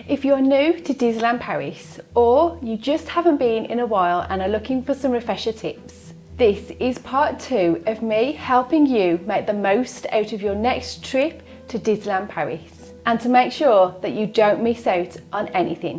If you're new to Disneyland Paris, or you just haven't been in a while and are looking for some refresher tips, this is part 2 of me helping you make the most out of your next trip to Disneyland Paris, and to make sure that you don't miss out on anything.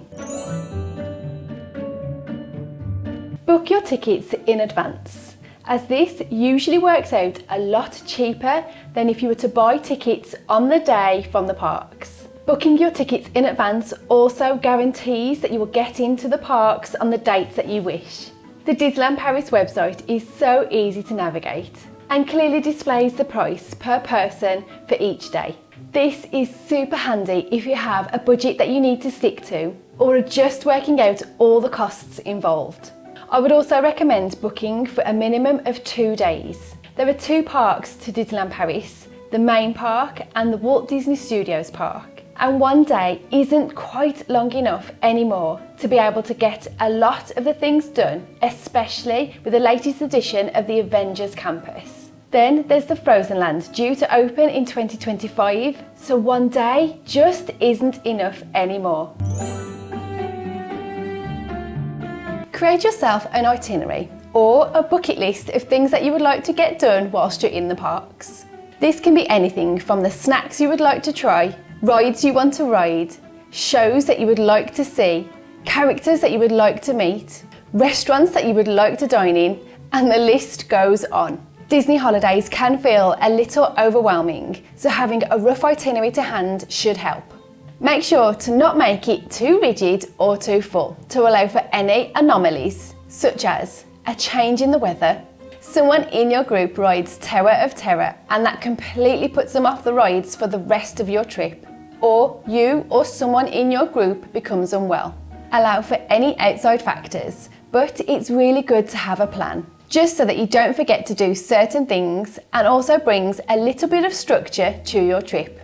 Book your tickets in advance, as this usually works out a lot cheaper than if you were to buy tickets on the day from the parks. Booking your tickets in advance also guarantees that you will get into the parks on the dates that you wish. The Disneyland Paris website is so easy to navigate and clearly displays the price per person for each day. This is super handy if you have a budget that you need to stick to or are just working out all the costs involved. I would also recommend booking for a minimum of 2 days. There are 2 parks to Disneyland Paris, the main park and the Walt Disney Studios park. And 1 day isn't quite long enough anymore to be able to get a lot of the things done, especially with the latest edition of the Avengers Campus. Then there's the Frozen Land, due to open in 2025, so 1 day just isn't enough anymore. Create yourself an itinerary or a bucket list of things that you would like to get done whilst you're in the parks. This can be anything from the snacks you would like to try, rides you want to ride, shows that you would like to see, characters that you would like to meet, restaurants that you would like to dine in, and the list goes on. Disney holidays can feel a little overwhelming, so having a rough itinerary to hand should help. Make sure to not make it too rigid or too full to allow for any anomalies, such as a change in the weather, someone in your group rides Tower of Terror and that completely puts them off the rides for the rest of your trip, or you or someone in your group becomes unwell. Allow for any outside factors, but it's really good to have a plan, just so that you don't forget to do certain things and also brings a little bit of structure to your trip.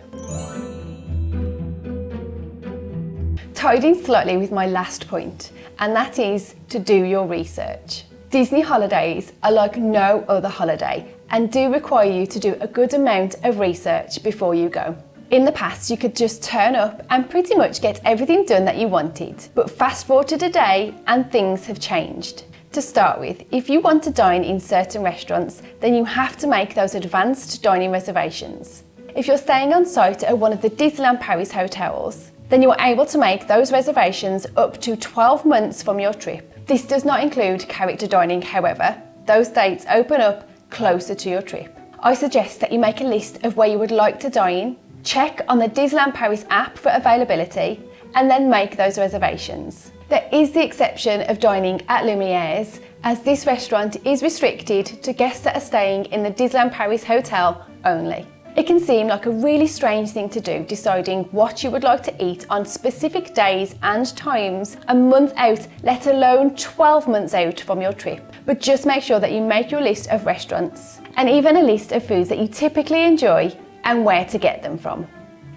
Tied in slightly with my last point, and that is to do your research. Disney holidays are like no other holiday and do require you to do a good amount of research before you go. In the past, you could just turn up and pretty much get everything done that you wanted, but fast forward to today and things have changed. To start with, if you want to dine in certain restaurants, then you have to make those advanced dining reservations. If you're staying on site at one of the Disneyland Paris hotels, then you are able to make those reservations up to 12 months from your trip. This does not include character dining, however. Those dates open up closer to your trip. I suggest that you make a list of where you would like to dine, check on the Disneyland Paris app for availability, and then make those reservations. There is the exception of dining at Lumiere's, as this restaurant is restricted to guests that are staying in the Disneyland Paris hotel only. It can seem like a really strange thing to do, deciding what you would like to eat on specific days and times a month out, let alone 12 months out from your trip. But just make sure that you make your list of restaurants and even a list of foods that you typically enjoy and where to get them from.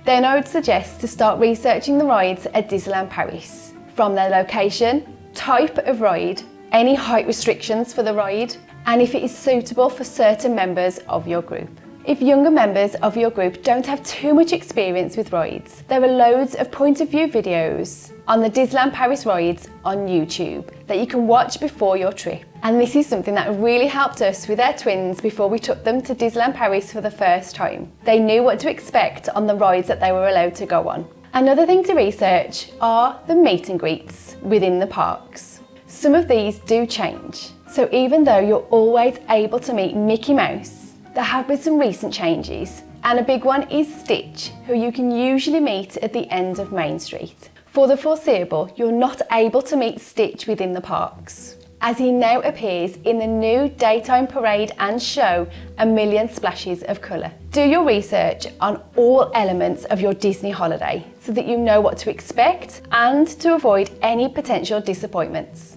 Then I would suggest to start researching the rides at Disneyland Paris, from their location, type of ride, any height restrictions for the ride, and if it is suitable for certain members of your group. If younger members of your group don't have too much experience with rides, there are loads of point of view videos on the Disneyland Paris rides on YouTube that you can watch before your trip. And this is something that really helped us with our twins before we took them to Disneyland Paris for the first time. They knew what to expect on the rides that they were allowed to go on. Another thing to research are the meet and greets within the parks. Some of these do change, so even though you're always able to meet Mickey Mouse, there have been some recent changes, and a big one is Stitch, who you can usually meet at the end of Main Street. For the foreseeable, you're not able to meet Stitch within the parks, as he now appears in the new daytime parade and show, A Million Splashes of Colour. Do your research on all elements of your Disney holiday so that you know what to expect and to avoid any potential disappointments.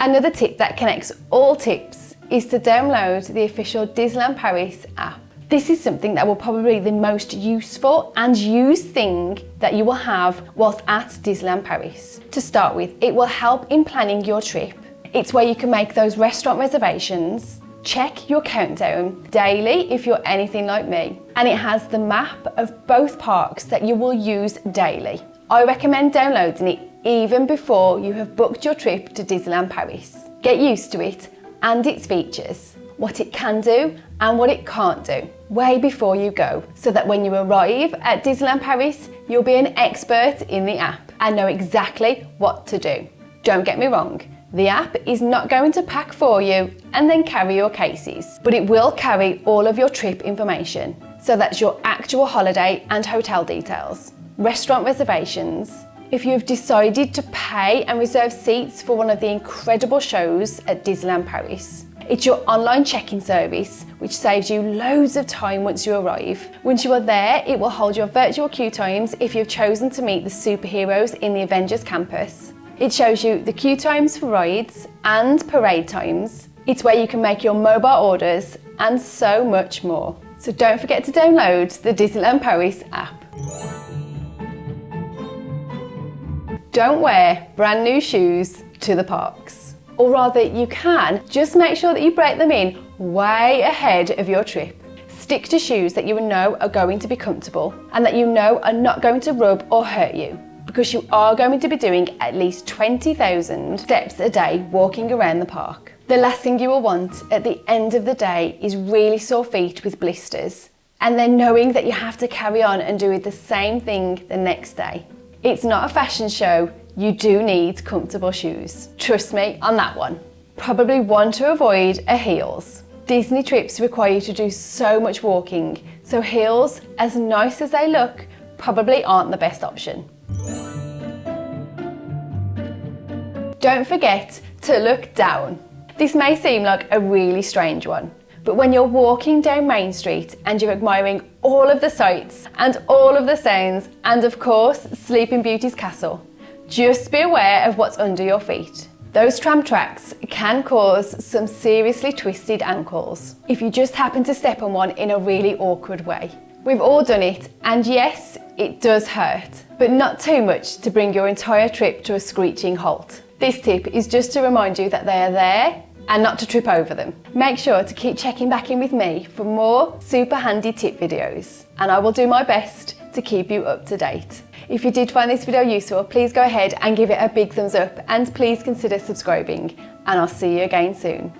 Another tip that connects all tips is to download the official Disneyland Paris app. This is something that will probably be the most useful and used thing that you will have whilst at Disneyland Paris. To start with, it will help in planning your trip. It's where you can make those restaurant reservations, Check your countdown daily if you're anything like me, and it has the map of both parks that you will use daily. I recommend downloading it even before you have booked your trip to Disneyland Paris. Get used to it and its features, what it can do and what it can't do, way before you go, so that when you arrive at Disneyland Paris, you'll be an expert in the app and know exactly what to do. Don't get me wrong, the app is not going to pack for you and then carry your cases, but it will carry all of your trip information. So that's your actual holiday and hotel details, restaurant reservations, if you've decided to pay and reserve seats for one of the incredible shows at Disneyland Paris. It's your online check-in service, which saves you loads of time once you arrive. Once you are there, it will hold your virtual queue times if you've chosen to meet the superheroes in the Avengers campus. It shows you the queue times for rides and parade times. It's where you can make your mobile orders and so much more. So don't forget to download the Disneyland Paris app. Don't wear brand new shoes to the parks. Or rather, you can, just make sure that you break them in way ahead of your trip. Stick to shoes that you know are going to be comfortable and that you know are not going to rub or hurt you, because you are going to be doing at least 20,000 steps a day walking around the park. The last thing you will want at the end of the day is really sore feet with blisters, and then knowing that you have to carry on and do the same thing the next day. It's not a fashion show, you do need comfortable shoes. Trust me on that one. Probably one to avoid are heels. Disney trips require you to do so much walking, so heels, as nice as they look, probably aren't the best option. Don't forget to look down. This may seem like a really strange one, but when you're walking down Main Street and you're admiring all of the sights and all of the sounds and of course Sleeping Beauty's castle, just be aware of what's under your feet. Those tram tracks can cause some seriously twisted ankles if you just happen to step on one in a really awkward way. We've all done it, and yes, it does hurt, but not too much to bring your entire trip to a screeching halt. This tip is just to remind you that they are there and not to trip over them. Make sure to keep checking back in with me for more super handy tip videos, and I will do my best to keep you up to date. If you did find this video useful, please go ahead and give it a big thumbs up, and please consider subscribing, and I'll see you again soon.